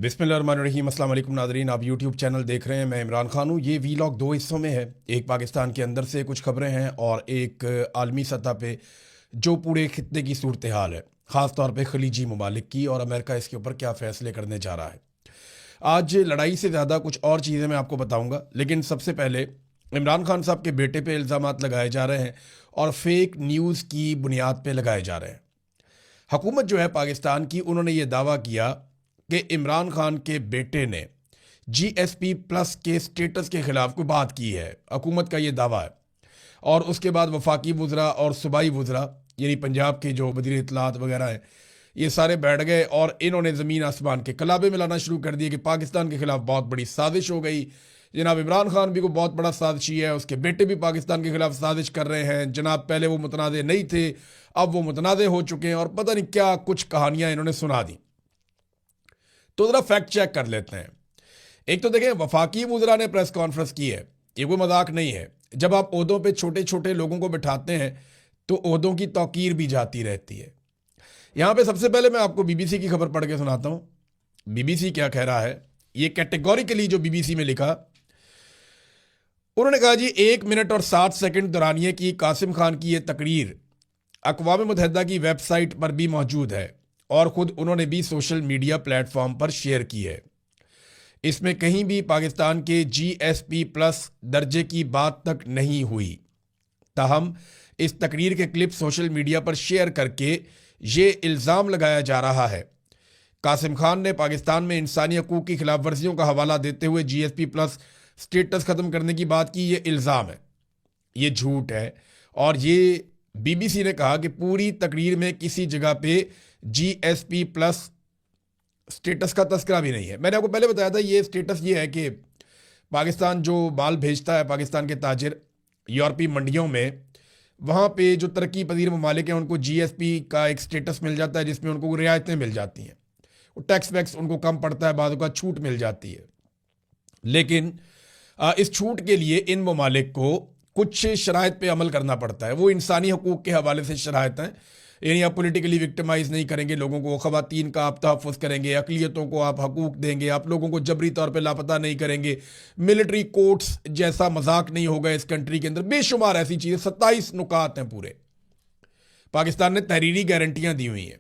बिस्मिल्लाहिर्रहमानिर्रहीम। अस्सलाम वालेकुम नाज़रीन, आप यूट्यूब चैनल देख रहे हैं। मैं इमरान खान हूँ। ये वीलॉग दो हिस्सों में है। एक पाकिस्तान के अंदर से कुछ खबरें हैं और एक आलमी सतह पे जो पूरे खित्ते की सूरत हाल है, ख़ास तौर पे खलीजी ममालिक की, और अमेरिका इसके ऊपर क्या फ़ैसले करने जा रहा है। आज लड़ाई से ज़्यादा कुछ और चीज़ें मैं आपको बताऊँगा, लेकिन सबसे पहले इमरान खान साहब के बेटे पे इल्ज़ामात लगाए जा रहे हैं और फेक न्यूज़ की बुनियाद पे लगाए जा रहे हैं। हुकूमत जो है पाकिस्तान की, उन्होंने ये दावा किया कि इमरान खान के बेटे ने जीएसपी प्लस के स्टेटस के खिलाफ कोई बात की है। हुकूमत का ये दावा है। और उसके बाद वफाकी वज़रा और सूबाई वज़रा, यानी पंजाब के जो वज़ीर इत्तलात वगैरह हैं, ये सारे बैठ गए और इन्होंने ज़मीन आसमान के कलाबे मिलाना शुरू कर दिए कि पाकिस्तान के खिलाफ बहुत बड़ी साजिश हो गई। जनाब इमरान खान भी को बहुत बड़ा साजिशी है, उसके बेटे भी पाकिस्तान के खिलाफ साजिश कर रहे हैं। जनाब पहले वो मुतनाज़े नहीं थे, अब वो मुतनाज़े हो चुके हैं, और पता नहीं क्या कुछ कहानियां इन्होंने सुना दी। तो ज़रा फैक्ट चेक कर लेते हैं। एक तो देखें, वफाकी वज़रा ने प्रेस कॉन्फ्रेंस की है, ये कोई मजाक नहीं है। जब आप ओहदों पे छोटे छोटे लोगों को बिठाते हैं तो ओहदों की तौकीर भी जाती रहती है। यहां पे सबसे पहले मैं आपको बीबीसी की खबर पढ़ के सुनाता हूं। बीबीसी क्या कह रहा है, ये कैटेगोरिकली जो बीबीसी में लिखा, उन्होंने कहा जी 1 मिनट और 7 सेकंड दौरानिए की कासिम खान की यह तकरीर अक़वाम मुत्तहिदा की वेबसाइट पर भी मौजूद है और ख़ुद उन्होंने भी सोशल मीडिया प्लेटफॉर्म पर शेयर की है। इसमें कहीं भी पाकिस्तान के जीएसपी प्लस दर्जे की बात तक नहीं हुई। ताहम इस तकरीर के क्लिप सोशल मीडिया पर शेयर करके ये इल्ज़ाम लगाया जा रहा है। कासिम खान ने पाकिस्तान में इंसानी हकूक़ की खिलाफ वर्जियों का हवाला देते हुए जीएसपी प्लस स्टेटस ख़त्म करने की बात की। ये इल्ज़ाम है, ये झूठ है। और ये बीबीसी ने कहा कि पूरी तकरीर में किसी जगह पे जीएसपी प्लस स्टेटस का तस्करा भी नहीं है। मैंने आपको पहले बताया था, ये स्टेटस ये है कि पाकिस्तान जो माल भेजता है, पाकिस्तान के ताजिर यूरोपीय मंडियों में, वहाँ पे जो तरक्की पजीर ममालिक हैं उनको जीएसपी का एक स्टेटस मिल जाता है जिसमें उनको रियायतें मिल जाती हैं, वो टैक्स वैक्स उनको कम पड़ता है, बाद का छूट मिल जाती है। लेकिन इस छूट के लिए इन ममालिक को कुछ शराइत पे अमल करना पड़ता है। वो इंसानी हकूक़ के हवाले से शराइत हैं, यानी आप पॉलिटिकली विक्टिमाइज नहीं करेंगे लोगों को, ख़वातीन का आप तहफ़्फ़ुज़ करेंगे, अक़लियतों को आप हकूक़ देंगे, आप लोगों को जबरी तौर पे लापता नहीं करेंगे, मिलिट्री कोर्ट्स जैसा मजाक नहीं होगा इस कंट्री के अंदर। बेशुमार ऐसी चीज़ें, 27 नुकात हैं पूरे। पाकिस्तान ने तहरीरी गारंटियाँ दी हुई हैं।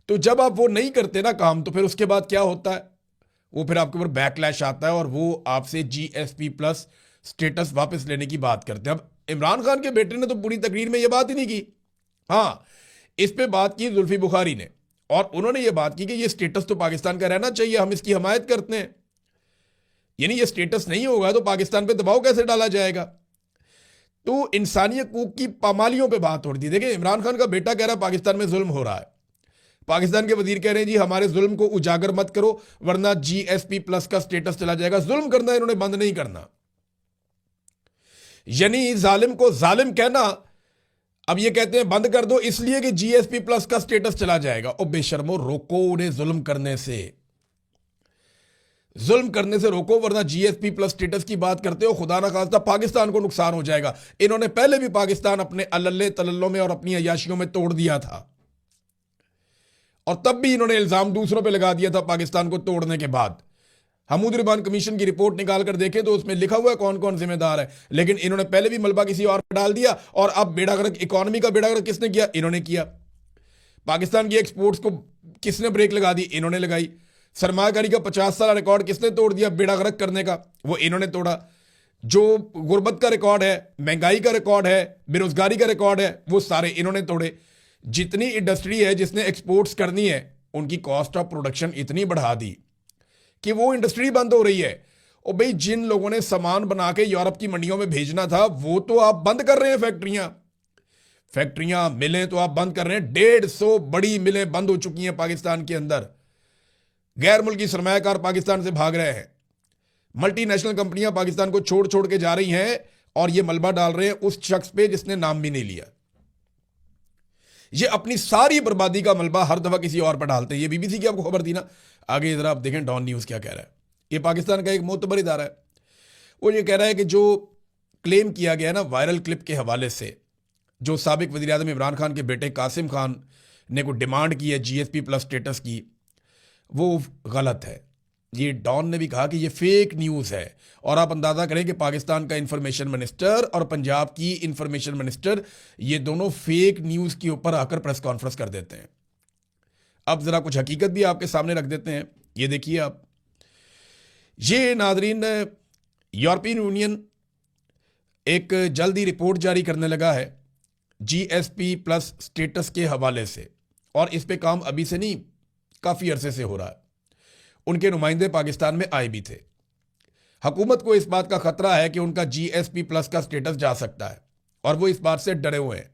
तो जब आप वो नहीं करते ना काम, तो फिर उसके बाद क्या होता है, वो फिर आपके ऊपर बैकलैश आता है और वो आपसे जीएसपी प्लस स्टेटस वापस लेने की बात करते हैं। अब इमरान खान के बेटे ने तो पूरी तकरीर में ये बात ही नहीं की। हाँ, इस पे बात की जुल्फी बुखारी ने, और उन्होंने ये बात की कि ये स्टेटस तो पाकिस्तान का रहना चाहिए, हम इसकी हमायत करते हैं। यानी ये स्टेटस नहीं होगा तो पाकिस्तान पे दबाव कैसे डाला जाएगा। तो इंसानी हकूक की पामालियों पे बात हो रही थी। देखिए, इमरान खान का बेटा कह रहा है पाकिस्तान में जुल्म हो रहा है, पाकिस्तान के वजीर कह रहे हैं जी हमारे जुल्म को उजागर मत करो वरना जीएसपी प्लस का स्टेटस चला जाएगा। जुल्म करना इन्होंने बंद नहीं करना, यानी जालिम को जालिम कहना अब ये कहते हैं बंद कर दो इसलिए कि जीएसपी प्लस का स्टेटस चला जाएगा। और बेशर्मो, रोको उन्हें जुल्म करने से, जुल्म करने से रोको, वरना जीएसपी प्लस स्टेटस की बात करते हो, खुदा ना खास्ता पाकिस्तान को नुकसान हो जाएगा। इन्होंने पहले भी पाकिस्तान अपने अल्ले तल्लों में और अपनी अयाशियों में तोड़ दिया था, और तब भी इन्होंने इल्जाम दूसरों पे लगा दिया था पाकिस्तान को तोड़ने के बाद। हमूद रिबान कमीशन की रिपोर्ट निकाल कर देखें तो उसमें लिखा हुआ है कौन कौन जिम्मेदार है। लेकिन इन्होंने पहले भी मलबा किसी और पर डाल दिया, और अब बेड़ा गर्क, इकोनॉमी का बेड़ा गर्क किसने किया? इन्होंने किया। पाकिस्तान की एक्सपोर्ट्स को किसने ब्रेक लगा दी? इन्होंने लगाई। सरमायाकारी का 50 साल रिकॉर्ड किसने तोड़ दिया बेड़ा गर्क करने का? वो इन्होंने तोड़ा। जो गुर्बत का रिकॉर्ड है, महंगाई का रिकॉर्ड है, बेरोजगारी का रिकॉर्ड है, वो सारे इन्होंने तोड़े। जितनी इंडस्ट्री है जिसने एक्सपोर्ट्स करनी है, उनकी कॉस्ट ऑफ प्रोडक्शन इतनी बढ़ा दी कि वो इंडस्ट्री बंद हो रही है। और भाई, जिन लोगों ने सामान बना के यूरोप की मंडियों में भेजना था, वो तो आप बंद कर रहे हैं। फैक्ट्रियां मिलें तो आप बंद कर रहे हैं। 150 बड़ी मिलें बंद हो चुकी हैं पाकिस्तान के अंदर। गैर मुल्की सरमायाकार पाकिस्तान से भाग रहे हैं। मल्टीनेशनल कंपनियां पाकिस्तान को छोड़ छोड़ के जा रही हैं, और ये मलबा डाल रहे हैं उस शख्स पे जिसने नाम भी नहीं लिया। ये अपनी सारी बर्बादी का मलबा हर दफा किसी और पर डालते हैं। ये बीबीसी की आपको खबर थी ना। आगे जरा आप देखें डॉन न्यूज़ क्या कह रहा है। ये पाकिस्तान का एक मोतबर इदारा है, वो ये कह रहा है कि जो क्लेम किया गया ना वायरल क्लिप के हवाले से, जो साबिक वज़ीर आज़म इमरान खान के बेटे कासिम खान ने को डिमांड की है जीएसपी प्लस स्टेटस की, वो गलत है। ये डॉन ने भी कहा कि ये फेक न्यूज़ है। और आप अंदाज़ा करें कि पाकिस्तान का इंफॉर्मेशन मिनिस्टर और पंजाब की इंफॉर्मेशन मिनिस्टर ये दोनों फेक न्यूज़ के ऊपर आकर प्रेस कॉन्फ्रेंस कर देते हैं। अब ज़रा कुछ हकीकत भी आपके सामने रख देते हैं। ये देखिए आप, ये नाजरीन, यूरोपियन यूनियन एक जल्दी रिपोर्ट जारी करने लगा है जीएसपी प्लस स्टेटस के हवाले से, और इस पे काम अभी से नहीं, काफ़ी अरसे से हो रहा है। उनके नुमाइंदे पाकिस्तान में आए भी थे। हुकूमत को इस बात का खतरा है कि उनका जीएसपी प्लस का स्टेटस जा सकता है, और वो इस बात से डरे हुए हैं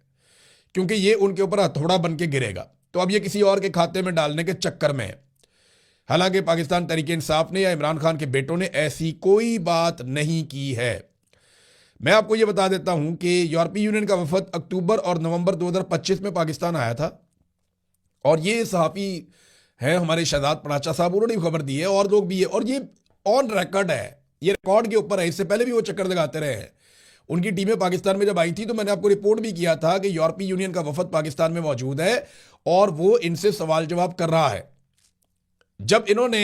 क्योंकि ये उनके ऊपर हथौड़ा बन के गिरेगा। तो अब ये किसी और के खाते में डालने के चक्कर में है। हालांकि पाकिस्तान तहरीक इंसाफ ने या इमरान खान के बेटों ने ऐसी कोई बात नहीं की है। मैं आपको ये बता देता हूं कि यूरोपीय यूनियन का वफद अक्टूबर और नवंबर 2025 में पाकिस्तान आया था, और ये सहाफ़ी हैं हमारे शहजाद पनाचा साहब, उन्होंने खबर दी है, और लोग भी है, और ये ऑन रिकॉर्ड है, ये रिकॉर्ड के ऊपर है। इससे पहले भी वो चक्कर लगाते रहे हैं। उनकी टीमें पाकिस्तान में जब आई थी तो मैंने आपको रिपोर्ट भी किया था कि यूरोपीय यूनियन का वफद पाकिस्तान में मौजूद है और वो इनसे सवाल जवाब कर रहा है। जब इन्होंने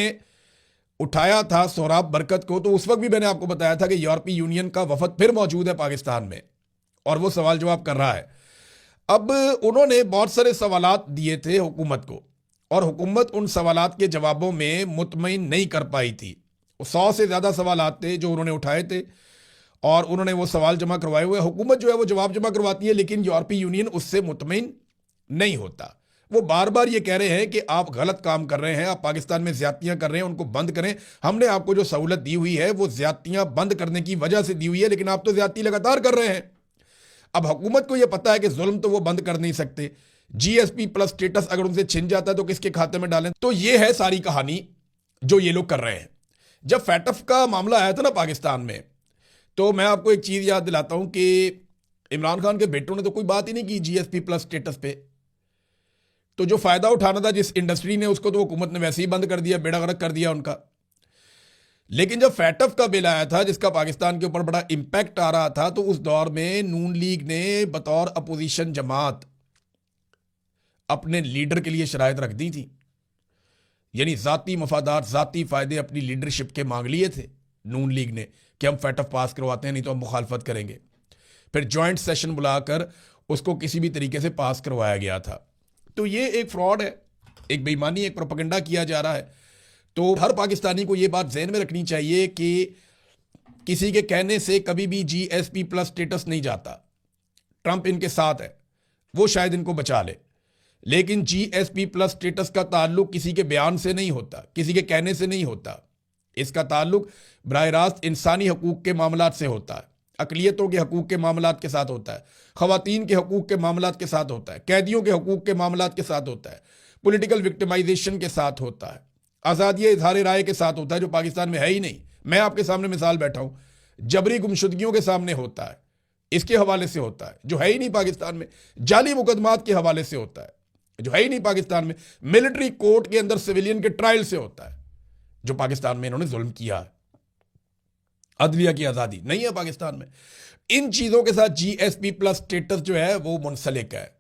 उठाया था सोहराब बरकत को, तो उस वक्त भी मैंने आपको बताया था कि यूरोपीय यूनियन का वफद फिर मौजूद है पाकिस्तान में और वो सवाल जवाब कर रहा है। अब उन्होंने बहुत सारे सवालात दिए थे हुकूमत को, और हुकूमत उन सवालात के जवाबों में मुतमईन नहीं कर पाई थी। 100 से ज़्यादा सवालात थे जो उन्होंने उठाए थे, और उन्होंने वो सवाल जमा करवाए हुए। हुकूमत जो है वो जवाब जमा करवाती है, लेकिन यूरोपीय यूनियन उससे मुतमईन नहीं होता। वो बार बार ये कह रहे हैं कि आप गलत काम कर रहे हैं, आप पाकिस्तान में ज्यादतियां कर रहे हैं, उनको बंद करें। हमने आपको जो सहूलत दी हुई है वो ज्यादतियां बंद करने की वजह से दी हुई है, लेकिन आप तो ज्यादती लगातार कर रहे हैं। अब हुकूमत को यह पता है कि जुल्म तो वो बंद कर नहीं सकते। जीएसपी प्लस स्टेटस अगर उनसे छिन जाता है तो किसके खाते में डालें? तो ये है सारी कहानी जो ये लोग कर रहे हैं। जब फैटफ का मामला आया था ना पाकिस्तान में, तो मैं आपको एक चीज याद दिलाता हूं कि इमरान खान के बेटों ने तो कोई बात ही नहीं की जीएसपी प्लस स्टेटस पे। तो जो फायदा उठाना था जिस इंडस्ट्री ने, उसको तो हुकूमत ने वैसे ही बंद कर दिया, बेड़ा गर्क कर दिया उनका। लेकिन जब फैटफ का बिल आया था जिसका पाकिस्तान के ऊपर बड़ा इंपैक्ट आ रहा था, तो उस दौर में नून लीग ने बतौर अपोजिशन जमात अपने लीडर के लिए शराइत रख दी थी। यानी जाती मफादात, जाती फायदे अपनी लीडरशिप के मांग लिए थे नून लीग ने कि हम फैटफ पास करवाते हैं, नहीं तो हम मुखालफत करेंगे। फिर जॉइंट सेशन बुलाकर उसको किसी भी तरीके से पास करवाया गया था। तो ये एक फ्रॉड है, एक बेईमानी, एक प्रोपेगेंडा किया जा रहा है। तो हर पाकिस्तानी को ये बात ज़हन में रखनी चाहिए कि किसी के कहने से कभी भी जीएसपी प्लस स्टेटस नहीं जाता। ट्रंप इनके साथ है, वो शायद इनको बचा ले, लेकिन जीएसपी प्लस स्टेटस का ताल्लुक किसी के बयान से नहीं होता, किसी के कहने से नहीं होता। इसका ताल्लुक बराह रास्त इंसानी हकूक़ के मामलात से होता है, अक़लियतों के हकूक़ के मामलात के साथ होता है, ख़वातीन के हकूक़ के मामलात के साथ होता है, कैदियों के हकूक़ के मामलात के साथ होता है, पॉलिटिकल विक्टिमाइजेशन के साथ होता है, आज़ादी इज़हार राय के साथ होता है, जो पाकिस्तान में है ही नहीं। मैं आपके सामने मिसाल बैठा हूँ, जबरी गुमशुदगियों के सामने होता है, इसके हवाले से होता है, जो है ही नहीं पाकिस्तान में। जाली मुकदमात के हवाले से होता है, जो है ही नहीं पाकिस्तान में। मिलिट्री कोर्ट के अंदर सिविलियन के ट्रायल से होता है, जो पाकिस्तान में इन्होंने जुल्म किया है। अदलिया की आज़ादी नहीं है पाकिस्तान में। इन चीज़ों के साथ जीएसपी प्लस स्टेटस जो है वो मुंसलिक है।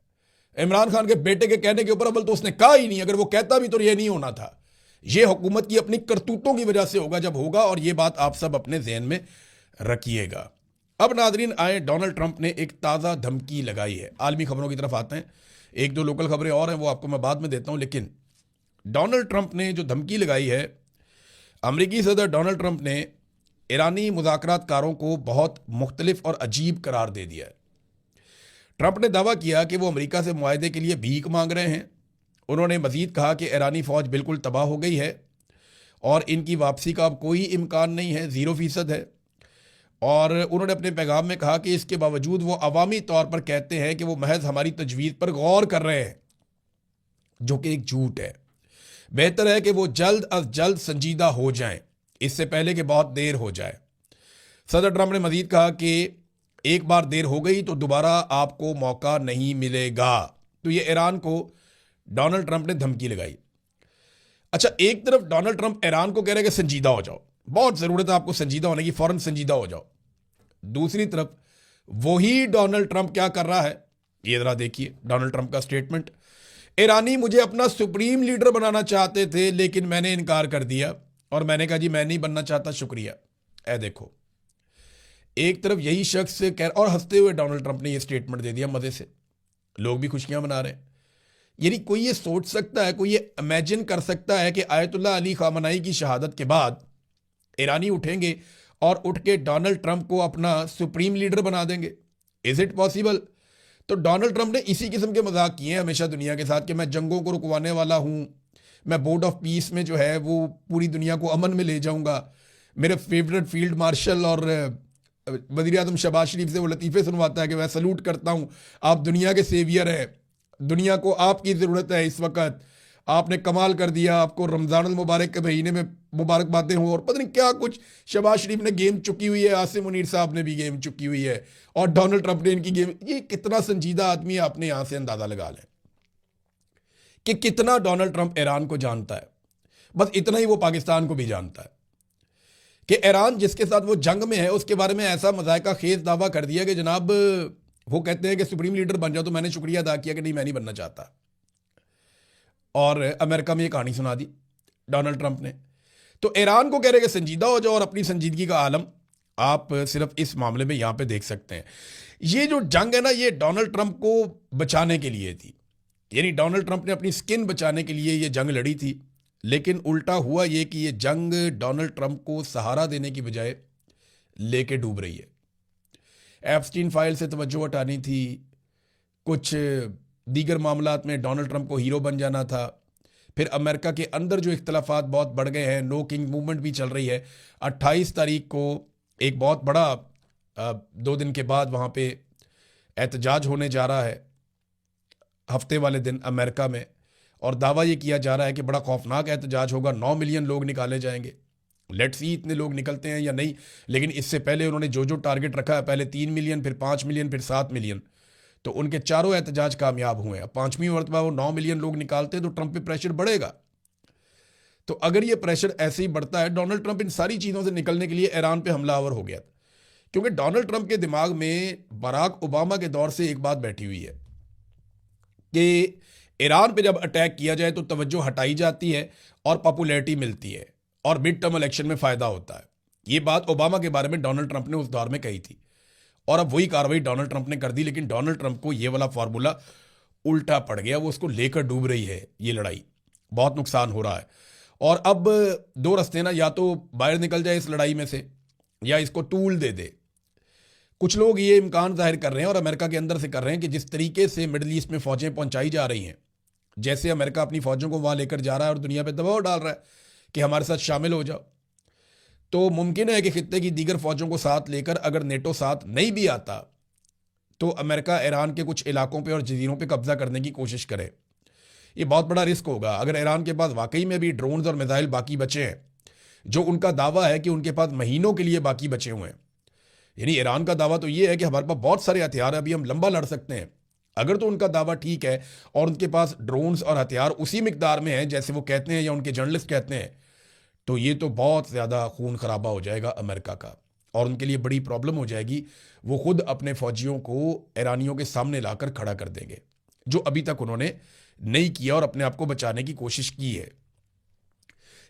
इमरान खान के बेटे के कहने के ऊपर अव्वल तो उसने कहा ही नहीं, अगर वो कहता भी तो ये नहीं होना था। ये हुकूमत की अपनी करतूतों की वजह से होगा जब होगा, और ये बात आप सब अपने ज़हन में रखिएगा। अब नाजरीन आए, डोनाल्ड ट्रंप ने एक ताज़ा धमकी लगाई है। आलमी खबरों की तरफ आते हैं, एक दो लोकल खबरें और हैं वो आपको मैं बाद में देता हूं। लेकिन डोनाल्ड ट्रंप ने जो धमकी लगाई है, अमरीकी सदर डोनाल्ड ट्रंप ने ईरानी मुज़ाकरातकारों को बहुत मुख्तलिफ और अजीब करार दे दिया है। ट्रंप ने दावा किया कि वो अमेरिका से मुआहदे के लिए भीख मांग रहे हैं। उन्होंने मजीद कहा कि ईरानी फ़ौज बिल्कुल तबाह हो गई है और इनकी वापसी का अब कोई इम्कान नहीं है, 0% है। और उन्होंने अपने पैगाम में कहा कि इसके बावजूद वो अवामी तौर पर कहते हैं कि वो महज हमारी तजवीज़ पर गौर कर रहे हैं, जो कि एक झूठ है। बेहतर है कि वो जल्द अज जल्द संजीदा हो जाएं, इससे पहले कि बहुत देर हो जाए। सदर ट्रंप ने मजीद कहा कि एक बार देर हो गई तो दोबारा आपको मौका नहीं मिलेगा। तो ये ईरान को डोनाल्ड ट्रंप ने धमकी लगाई। अच्छा, एक तरफ डोनाल्ड ट्रंप ईरान को कह रहे हैं कि संजीदा हो जाओ, बहुत ज़रूरत है आपको संजीदा होने की, फ़ौरन संजीदा हो जाओ। दूसरी तरफ वही डोनाल्ड ट्रंप क्या कर रहा है, ये ज़रा देखिए डोनाल्ड ट्रंप का स्टेटमेंट। ईरानी मुझे अपना सुप्रीम लीडर बनाना चाहते थे लेकिन मैंने इनकार कर दिया। और मैंने कहा जी मैं नहीं बनना चाहता, शुक्रिया। ए देखो, एक तरफ यही शख्स कह, और हंसते हुए डोनाल्ड ट्रंप ने ये स्टेटमेंट दे दिया मजे से, लोग भी खुशियां मना रहे हैं। यानी कोई ये सोच सकता है, कोई ये इमेजिन कर सकता है कि आयतुल्लाह अली खामनाई की शहादत के बाद ईरानी उठेंगे और उठ के डोनाल्ड ट्रंप को अपना सुप्रीम लीडर बना देंगे? Is it possible? तो डोनाल्ड ट्रंप ने इसी किस्म के मजाक किए हैं हमेशा दुनिया के साथ कि मैं जंगों को रुकवाने वाला हूं, मैं बोर्ड ऑफ पीस में जो है वो पूरी दुनिया को अमन में ले जाऊंगा, मेरे फेवरेट फील्ड मार्शल और वज़ीर आज़म शहबाज शरीफ से वो लतीफ़े सुनवाता है कि मैं सलूट करता हूं, आप दुनिया के सेवियर हैं, दुनिया को आपकी ज़रूरत है इस वक्त, आपने कमाल कर दिया, आपको रमज़ान मुबारक के महीने में मुबारकबादें हों, और पता नहीं क्या कुछ शहबाज शरीफ ने गेम चुकी हुई है, आसिम मुनीर साहब ने भी गेम चुकी हुई है, और डोनाल्ड ट्रंप ने इनकी गेम। ये कितना संजीदा आदमी है, आपने यहां से अंदाज़ा लगा लें कि कितना डोनाल्ड ट्रंप ईरान को जानता है। बस इतना ही वो पाकिस्तान को भी जानता है कि ईरान जिसके साथ वो जंग में है उसके बारे में ऐसा मजायका खेज दावा कर दिया कि जनाब वो कहते हैं कि सुप्रीम लीडर बन जाओ, तो मैंने शुक्रिया अदा किया कि नहीं मैं नहीं बनना चाहता, और अमेरिका में ये कहानी सुना दी डोनाल्ड ट्रंप ने। तो ईरान को कह रहे कि संजीदा हो जाओ, और अपनी संजीदगी का आलम आप सिर्फ इस मामले में यहां पे देख सकते हैं। ये जो जंग है ना, ये डोनाल्ड ट्रंप को बचाने के लिए थी, यानी डोनाल्ड ट्रंप ने अपनी स्किन बचाने के लिए ये जंग लड़ी थी। लेकिन उल्टा हुआ ये कि ये जंग डोनाल्ड ट्रंप को सहारा देने की बजाय लेके डूब रही है। एप्स्टीन फाइल से तवज्जो हटानी थी, कुछ दीगर मामलात में डोनाल्ड ट्रंप को हीरो बन जाना था, फिर अमेरिका के अंदर जो इख्तलाफात बहुत बढ़ गए हैं, नो किंग मूवमेंट भी चल रही है। 28 तारीख को एक बहुत बड़ा 2 दिन के बाद वहाँ पे एहतजाज होने जा रहा है, हफ्ते वाले दिन अमेरिका में, और दावा ये किया जा रहा है कि बड़ा खौफनाक एहतजाज होगा, 9 मिलियन लोग निकाले जाएंगे। लेट्स सी इतने लोग निकलते हैं या नहीं, लेकिन इससे पहले उन्होंने जो टारगेट रखा है, पहले 3 मिलियन, फिर 5 मिलियन, फिर 7 मिलियन, तो उनके चारों एहतजाज कामयाब हुए हैं। 5वीं मरतबा वो 9 मिलियन लोग निकालते हैं तो ट्रंप पे प्रेशर बढ़ेगा। तो अगर ये प्रेशर ऐसे ही बढ़ता है, डोनाल्ड ट्रंप इन सारी चीज़ों से निकलने के लिए ईरान पे हमलावर हो गया था, क्योंकि डोनाल्ड ट्रंप के दिमाग में बराक ओबामा के दौर से एक बात बैठी हुई है कि ईरान पे जब अटैक किया जाए तो तवज्जो हटाई जाती है और पॉपुलैरिटी मिलती है और मिड टर्म इलेक्शन में फ़ायदा होता है। ये बात ओबामा के बारे में डोनाल्ड ट्रंप ने उस दौर में कही थी, और अब वही कार्रवाई डोनाल्ड ट्रंप ने कर दी। लेकिन डोनाल्ड ट्रंप को ये वाला फार्मूला उल्टा पड़ गया, वो उसको लेकर डूब रही है ये लड़ाई, बहुत नुकसान हो रहा है। और अब 2 रास्ते ना, या तो बाहर निकल जाए इस लड़ाई में से या इसको टूल दे दे। कुछ लोग ये इम्कान जाहिर कर रहे हैं और अमेरिका के अंदर से कर रहे हैं कि जिस तरीके से मिडल ईस्ट में फ़ौजें पहुंचाई जा रही हैं, जैसे अमेरिका अपनी फ़ौजों को वहाँ लेकर जा रहा है और दुनिया पे दबाव डाल रहा है कि हमारे साथ शामिल हो जाओ, तो मुमकिन है कि खित्ते की दीगर फ़ौजों को साथ लेकर अगर नेटो साथ नहीं भी आता तो अमेरिका ईरान के कुछ इलाकों पे और जजीरों पे कब्जा करने की कोशिश करे। ये बहुत बड़ा रिस्क होगा। अगर ईरान के पास वाकई में भी ड्रोन्स और मिसाइल बाकी बचे हैं, जो उनका दावा है कि उनके पास महीनों के लिए बाकी बचे हुए हैं, यानी ईरान का दावा तो ये है कि हमारे पास बहुत सारे हथियार है, अभी हम लंबा लड़ सकते हैं। अगर तो उनका दावा ठीक है और उनके पास ड्रोन्स और हथियार उसी मिकदार में है जैसे वो कहते हैं या उनके जर्नलिस्ट कहते हैं, तो ये तो बहुत ज़्यादा खून खराबा हो जाएगा अमेरिका का, और उनके लिए बड़ी प्रॉब्लम हो जाएगी। वो खुद अपने फौजियों को ईरानियों के सामने लाकर खड़ा कर देंगे, जो अभी तक उन्होंने नहीं किया और अपने आप को बचाने की कोशिश की है।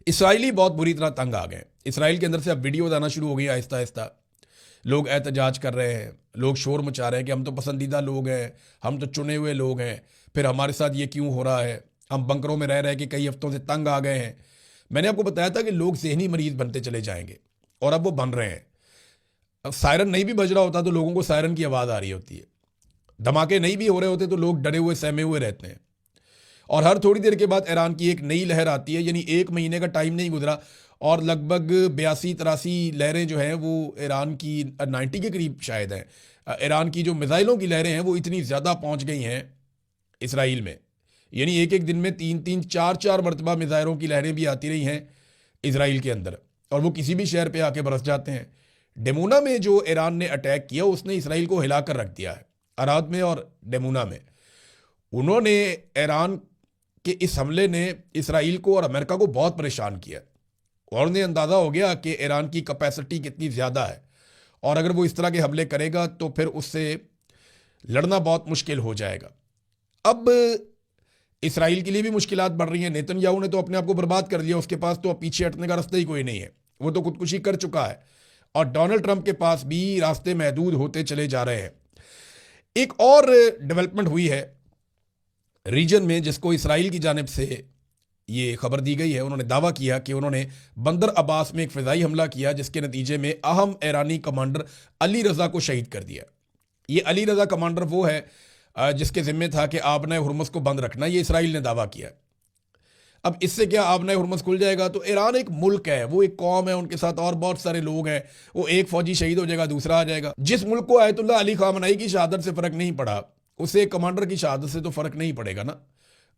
इसराइली बहुत बुरी तरह तंग आ गए। इसराइल के अंदर से अब वीडियोज आना शुरू हो गई आहिस्ता आहिस्ता, लोग एहतजाज कर रहे हैं, लोग शोर मचा रहे हैं कि हम तो पसंदीदा लोग हैं, हम तो चुने हुए लोग हैं, फिर हमारे साथ ये क्यों हो रहा है, हम बंकरों में रह रहे कि कई हफ्तों से तंग आ गए हैं। मैंने आपको बताया था कि लोग ज़हनी मरीज बनते चले जाएंगे, और अब वो बन रहे हैं। अब सायरन नहीं भी बज रहा होता तो लोगों को सायरन की आवाज़ आ रही होती है, धमाके नहीं भी हो रहे होते तो लोग डरे हुए सहमे हुए रहते हैं, और हर थोड़ी देर के बाद ईरान की एक नई लहर आती है। यानी 1 महीने का टाइम नहीं गुजरा और लगभग 82-83 लहरें जो हैं वो ईरान की 90 के करीब शायद हैं। ईरान की जो मिसाइलों की लहरें हैं वो इतनी ज़्यादा पहुंच गई हैं इसराइल में, यानी एक एक दिन में 3-3, 4-4 मरतबा मिसाइलों की लहरें भी आती रही हैं इसराइल के अंदर, और वो किसी भी शहर पे आके बरस जाते हैं। डेमोना में जो ईरान ने अटैक किया उसने इसराइल को हिलाकर रख दिया है, अराद में और डेमोना में। उन्होंने ईरान के इस हमले ने इसराइल को और अमेरिका को बहुत परेशान किया, और उन्हें अंदाज़ा हो गया कि ईरान की कैपेसिटी कितनी ज़्यादा है, और अगर वो इस तरह के हमले करेगा तो फिर उससे लड़ना बहुत मुश्किल हो जाएगा। अब इसराइल के लिए भी मुश्किलात बढ़ रही हैं। नेतन्याहू ने तो अपने आप को बर्बाद कर दिया, उसके पास तो अब पीछे हटने का रास्ता ही कोई नहीं है, वो तो खुदकुशी कर चुका है। और डोनाल्ड ट्रंप के पास भी रास्ते महदूद होते चले जा रहे हैं। एक और डेवलपमेंट हुई है रीजन में, जिसको इसराइल की जानिब से ये खबर दी गई है। उन्होंने दावा किया कि उन्होंने बंदर अब्बास में एक फ़िज़ाई हमला किया, जिसके नतीजे में अहम ईरानी कमांडर अली रज़ा को शहीद कर दिया। ये अली रज़ा कमांडर वो है जिसके ज़िम्मे था कि आबना हुर्मुज़ को बंद रखना, ये इसराइल ने दावा किया। अब इससे क्या आबना हुर्मुज़ खुल जाएगा? तो ईरान एक मुल्क है, वो एक कौम है, उनके साथ और बहुत सारे लोग हैं। वो एक फ़ौजी शहीद हो जाएगा, दूसरा आ जाएगा। जिस मुल्क को आयतुल्लाह अली ख़ामनई की शहादत से फ़र्क नहीं पड़ा, उसे कमांडर की शहादत से तो फ़र्क नहीं पड़ेगा ना।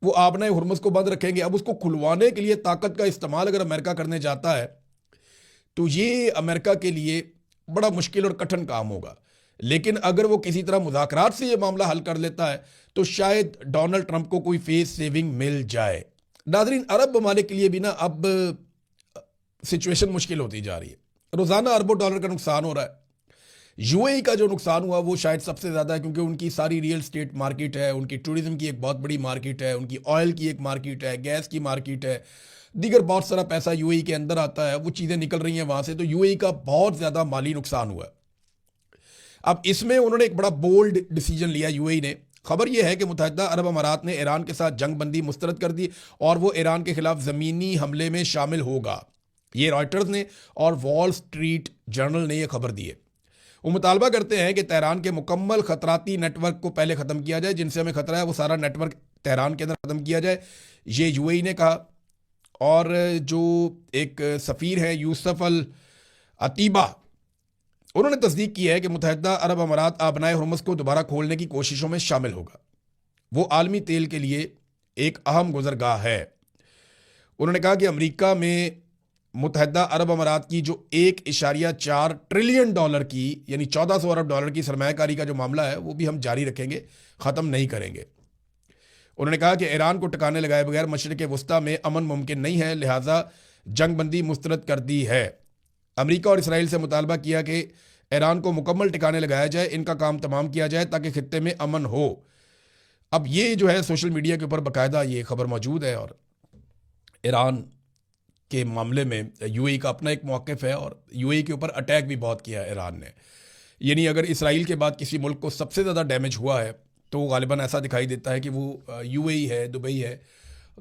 वो आबना हुर्मुज़ को बंद रखेंगे। अब उसको खुलवाने के लिए ताकत का इस्तेमाल अगर अमेरिका करने जाता है तो ये अमेरिका के लिए बड़ा मुश्किल और कठिन काम होगा। लेकिन अगर वो किसी तरह मुज़ाकरात से ये मामला हल कर लेता है तो शायद डोनाल्ड ट्रंप को कोई फेस सेविंग मिल जाए। नाज़रीन, अरब ममालिक के लिए भी ना अब सिचुएशन मुश्किल होती जा रही है। रोज़ाना अरबों डॉलर का नुकसान हो रहा है। यूएई का जो नुकसान हुआ वो शायद सबसे ज़्यादा है, क्योंकि उनकी सारी रियल स्टेट मार्केट है, उनकी टूरिज्म की एक बहुत बड़ी मार्केट है, उनकी ऑयल की एक मार्केट है, गैस की मार्केट है, दीगर बहुत सारा पैसा यूएई के अंदर आता है, वो चीज़ें निकल रही हैं वहाँ से। तो यूएई का बहुत ज़्यादा माली नुकसान हुआ है। अब इसमें उन्होंने एक बड़ा बोल्ड डिसीजन लिया यूएई ने। खबर यह है कि मुत्तहिदा अरब अमारात ने ईरान के साथ जंग बंदी मुस्तरद कर दी और वो ईरान के खिलाफ ज़मीनी हमले में शामिल होगा। ये रॉयटर्स ने और वॉल स्ट्रीट जर्नल ने यह खबर दी है। वो मुतालबा करते हैं कि तेहरान के मुकम्मल खतराती नेटवर्क को पहले ख़त्म किया जाए, जिनसे हमें ख़तरा है वो सारा नेटवर्क तेहरान के अंदर ख़त्म किया जाए, ये यूएई ने कहा। और जो एक सफ़ीर है यूसुफ अल अतीबा, उन्होंने तस्दीक की है कि मुत्तहिदा अरब अमारात आबनाए हुर्मुज़ को दोबारा खोलने की कोशिशों में शामिल होगा। वो आलमी तेल के लिए एक अहम गुज़रगाह है। उन्होंने कहा कि अमेरिका में मुत्तहिदा अरब अमारात की जो 1.4 ट्रिलियन डॉलर की यानी 1400 अरब डॉलर की सरमायाकारी का जो मामला है वो भी हम जारी रखेंगे, ख़त्म नहीं करेंगे। उन्होंने कहा कि ईरान को टिकाने लगाए बगैर मशरिक़ वस्ता में अमन मुमकिन नहीं है, लिहाजा जंग बंदी मुस्तरद कर दी है। अमेरिका और इसराइल से मुतालबा किया कि ईरान को मुकम्मल टिकाने लगाया जाए, इनका काम तमाम किया जाए ताकि खित्ते में अमन हो। अब ये जो है सोशल मीडिया के ऊपर बाकायदा ये खबर मौजूद है और ईरान के मामले में यूएई का अपना एक मौक़िफ़ है और यूएई के ऊपर अटैक भी बहुत किया है ईरान ने। यानी अगर इसराइल के बाद किसी मुल्क को सबसे ज़्यादा डैमेज हुआ है तो गालिबन ऐसा दिखाई देता है कि वो यूएई है, दुबई है।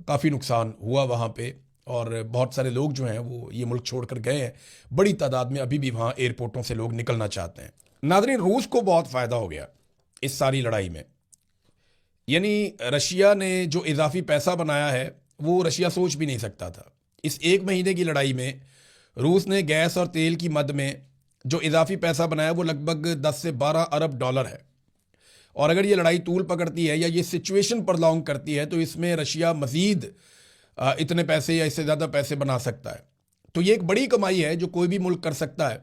काफ़ी नुकसान हुआ वहाँ पे और बहुत सारे लोग जो हैं वो ये मुल्क छोड़ कर गए हैं। बड़ी तादाद में अभी भी वहाँ एयरपोर्टों से लोग निकलना चाहते हैं। नाज़रीन, रूस को बहुत फ़ायदा हो गया इस सारी लड़ाई में। यानी रशिया ने जो इजाफी पैसा बनाया है वो रशिया सोच भी नहीं सकता था। इस एक महीने की लड़ाई में रूस ने गैस और तेल की मद में जो इजाफी पैसा बनाया वो लगभग 10 से 12 अरब डॉलर है। और अगर ये लड़ाई तूल पकड़ती है या ये सिचुएशन प्रलॉन्ग करती है तो इसमें रशिया मज़ीद इतने पैसे या इससे ज़्यादा पैसे बना सकता है। तो ये एक बड़ी कमाई है जो कोई भी मुल्क कर सकता है।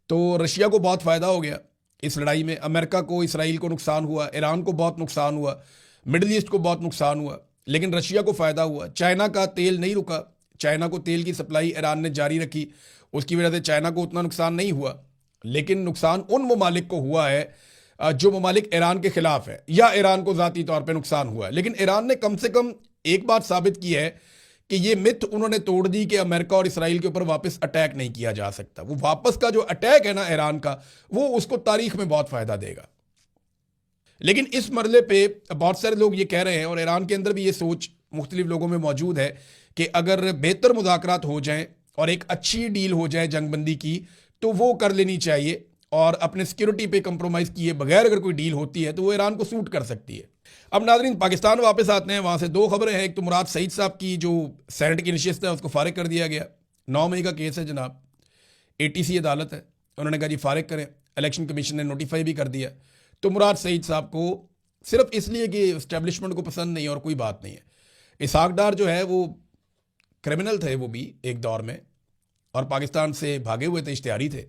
तो रशिया को बहुत फ़ायदा हो गया इस लड़ाई में। अमेरिका को, इसराइल को नुकसान हुआ, ईरान को बहुत नुकसान हुआ, मिडल ईस्ट को बहुत नुकसान हुआ, लेकिन रशिया को फ़ायदा हुआ। चाइना का तेल नहीं रुका, चाइना को तेल की सप्लाई ईरान ने जारी रखी, उसकी वजह से चाइना को उतना नुकसान नहीं हुआ। लेकिन नुकसान उन ममालिक को हुआ है जो ममालिक ईरान के ख़िलाफ़ है या ईरान को ज़ाती तौर पर नुकसान हुआ है। लेकिन ईरान ने कम से कम एक बात साबित की है कि ये मिथ उन्होंने तोड़ दी कि अमेरिका और इसराइल के ऊपर वापस अटैक नहीं किया जा सकता। वो वापस का जो अटैक है ना ईरान का, वो उसको तारीख में बहुत फ़ायदा देगा। लेकिन इस मरले पे बहुत सारे लोग ये कह रहे हैं और ईरान के अंदर भी ये सोच मुख्तलिफ लोगों में मौजूद है कि अगर बेहतर मुज़ाकरात हो जाएं और एक अच्छी डील हो जाए जंगबंदी की तो वो कर लेनी चाहिए और अपने सिक्योरिटी पे कंप्रोमाइज़ किए बगैर अगर कोई डील होती है तो वो ईरान को सूट कर सकती है। अब नाज़रीन, पाकिस्तान वापस आते हैं। वहाँ से दो खबरें हैं। एक तो मुराद सईद साहब की जो सेनेट की नशिस्त है उसको फारिग कर दिया गया। 9 मई का केस है जनाब, ATC अदालत है, उन्होंने कहा जी फारिग करें। इलेक्शन कमीशन ने नोटिफाई भी कर दिया। तो मुराद सईद साहब को सिर्फ इसलिए कि इस्टेब्लिशमेंट को पसंद नहीं और कोई बात नहीं है। इसहाक डार जो है वो क्रिमिनल थे, वो भी एक दौर में, और पाकिस्तान से भागे हुए थे, इश्तिहारी थे,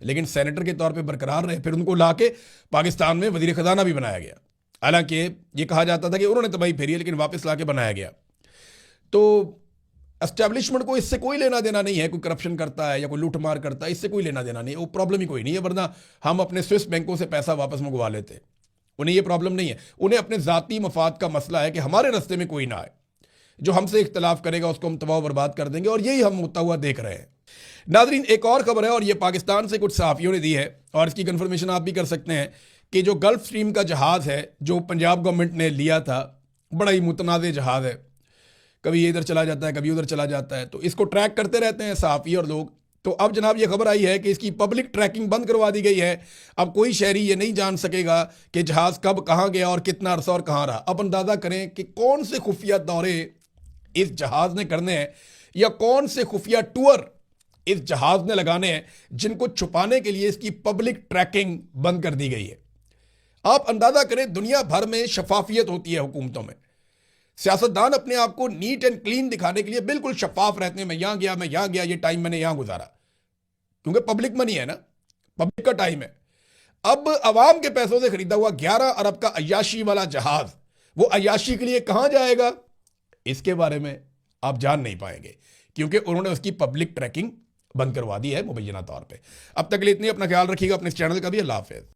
लेकिन सेनेटर के तौर पे बरकरार रहे। फिर उनको लाके पाकिस्तान में वज़ीर ख़ज़ाना भी बनाया गया। हालांकि ये कहा जाता था कि उन्होंने तबाही फेरी है, लेकिन वापस लाके बनाया गया। तो एस्टेब्लिशमेंट को इससे कोई लेना देना नहीं है, कोई करप्शन करता है या कोई लूटमार करता है, इससे कोई लेना देना नहीं है, वो प्रॉब्लम ही कोई नहीं है। वरना हम अपने स्विस बैंकों से पैसा वापस मंगवा लेते, उन्हें ये प्रॉब्लम नहीं है। उन्हें अपने ज़ाती मफाद का मसला है कि हमारे रास्ते में कोई ना आए, जो हमसे इख्तलाफ करेगा उसको हम तबाह बर्बाद कर देंगे, और यही हम होता हुआ देख रहे हैं। नाजरीन, एक और खबर है और ये पाकिस्तान से कुछ सहाफ़ियों ने दी है और इसकी कंफर्मेशन आप भी कर सकते हैं कि जो गल्फ स्ट्रीम का जहाज़ है जो पंजाब गवर्नमेंट ने लिया था, बड़ा ही मुतनाज़ जहाज़ है, कभी ये इधर चला जाता है कभी उधर चला जाता है, तो इसको ट्रैक करते रहते हैं सहाफ़ी और लोग। तो अब जनाब ये खबर आई है कि इसकी पब्लिक ट्रैकिंग बंद करवा दी गई है। अब कोई शहरी ये नहीं जान सकेगा कि जहाज़ कब कहाँ गया और कितना अरसा और कहाँ रहा। अब अंदाज़ा करें कि कौन से खुफिया दौरे इस जहाज़ ने करने हैं या कौन से खुफिया टूर इस जहाज़ ने लगाने हैं जिनको छुपाने के लिए इसकी पब्लिक ट्रैकिंग बंद कर दी गई है। आप अंदाज़ा करें, दुनिया भर में शफाफियत होती है हुकूमतों में। सियासतदान अपने आप को नीट एंड क्लीन दिखाने के लिए बिल्कुल शफाफ रहते हैं, मैं यहां गया, ये टाइम मैंने यहां गुजारा, क्योंकि पब्लिक मनी है ना, पब्लिक का टाइम है। अब अवाम के पैसों से खरीदा हुआ 11 अरब का अय्याशी वाला जहाज, वो अय्याशी के लिए कहां जाएगा, इसके बारे में आप जान नहीं पाएंगे, क्योंकि उन्होंने उसकी पब्लिक ट्रैकिंग बंद करवा दी है मुबैना तौर पे। अब तक के लिए इतनी, अपना ख्याल रखिएगा, अपने इस चैनल का भी। अल्लाह हाफ़िज़।